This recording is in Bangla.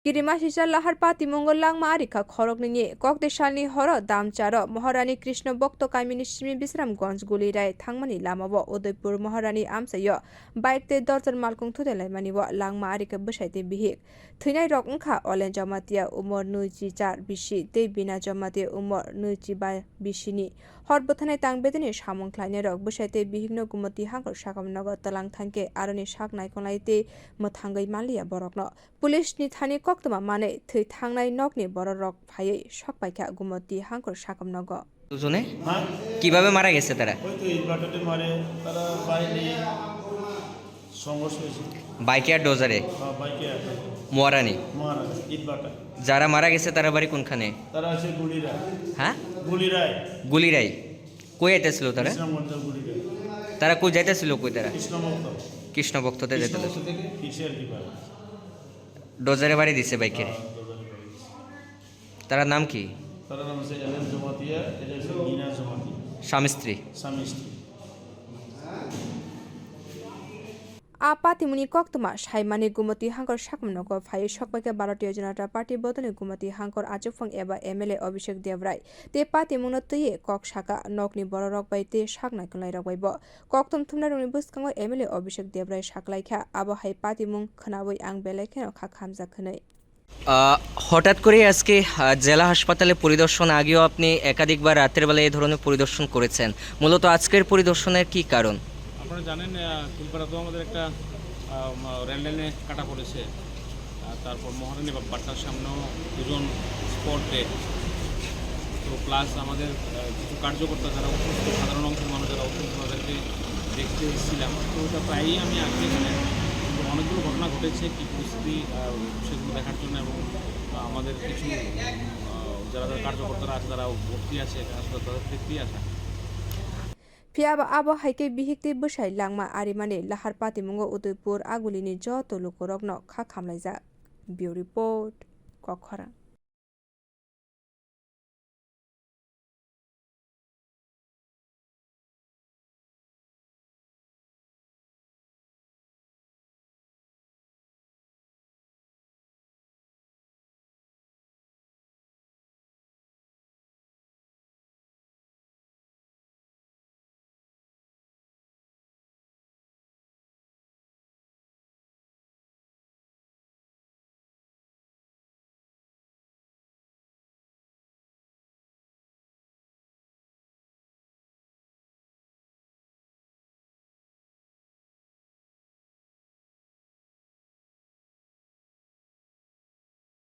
Kirima sisa lahar pati mongol lang maarika khorok ningi kok desalni horo damcharo Maharani Krishna Bokto kaimini simi Bisramganj gulirai thangmani lamabo Udaipur Maharani amsayo bike te dorjan malkung thudelai manibo lang maarika bwsaite bihik thwinai rok wngkha olen jamatia umor 94 bisi tei bina jamatia umor 92 bisini hor bwthanai tangbedeni samung khlainai rok bwsaite bihikno gumati hangor sakamnago talang thangke aroni sak naikonglai tei mwthangoi manliya borokno police ni thani koktoma mane thৈ থাংনাই নকনি বড় রক ভাইয়ে শক পাইকা গুমতি হাঙ্কর সাকম নগ দুজনে কিভাবে মারা গেছে তারা? ওই তো ইটভাটাতে মারে তারা বাইরে সংঘর্ষ হয়েছে বাইকে আর ডোজারে বাইকে মোয়ারানি ইটভাটা। যারা মারা গেছে তারা বাড়ি কোনখানে? তারা আছে গুলিরায়। হ্যাঁ গুলিরায় গুলিরাই কই আইতেছিল তারা? কৃষ্ণমন্দির গুলিরায়। তারা কই যাইতেছিল কই তারা? কৃষ্ণ ভক্ততে যাইতেছিল থেকে কিসের বিভাগ ডোজারে বাড়ি দিছে বাইকের। তার নাম কি? তার নাম হচ্ছে এলএম জমাতিয়া, এটা হচ্ছে গিনা জমাতি, স্বামী স্ত্রী। আপা তিমুনি কক্তমা সাইমানি গুমতি হাঙ্কর সাকমনগ ভাই সকবাইকে 12টি জনতা পার্টি বদনে গুমতি হাঙ্কর আজফং এবা এমএলএ অভিষেক দেবরাই তে পাতি মুনতয়ে কক সাকা নকনি বড় রক বাইতে সাকনাই কলাই রকবাইব কক্তম থুমনা রনি বুসকাঙ্গ এমএলএ অভিষেক দেবরাই সাকলাইখা আবো হাই পাতি মুং খনাবই আং বেলাইখেন খা খামজা খनै। হঠাৎ করে আজকে জেলা হাসপাতালে পরিদর্শন আগেও আপনি একাধিকবার রাতের বেলা এই ধরনের পরিদর্শন করেছেন, মূলত আজকের পরিদর্শনের কি কারণ? আপনারা জানেন কুলপাড়াতেও আমাদের একটা রেল লাইনে কাটা পড়েছে, তারপর মহারানী বাট্টার সামনেও দুজন স্পট ডেড। তো প্লাস আমাদের কিছু কার্যকর্তা যারা অসুস্থ, সাধারণ অংশের মানুষ যারা অসুস্থ তাদেরকে দেখতে এসেছিলাম। তো ওটা প্রায়ই আমি আজকে এখানে অনেকগুলো ঘটনা ঘটেছে, কী পরিস্থিতি সেগুলো দেখার জন্য, এবং আমাদের কিছু যারা কার্যকর্তারা আছে তারা ভর্তি আছে আসলে তাদের দেখতেই আসা। Fiaba abo haike bihikti bwsai langma arimani lahar pati mungo Udaipur agulini joto lukorokno kha khamlaijak. Bureau report Kokhara।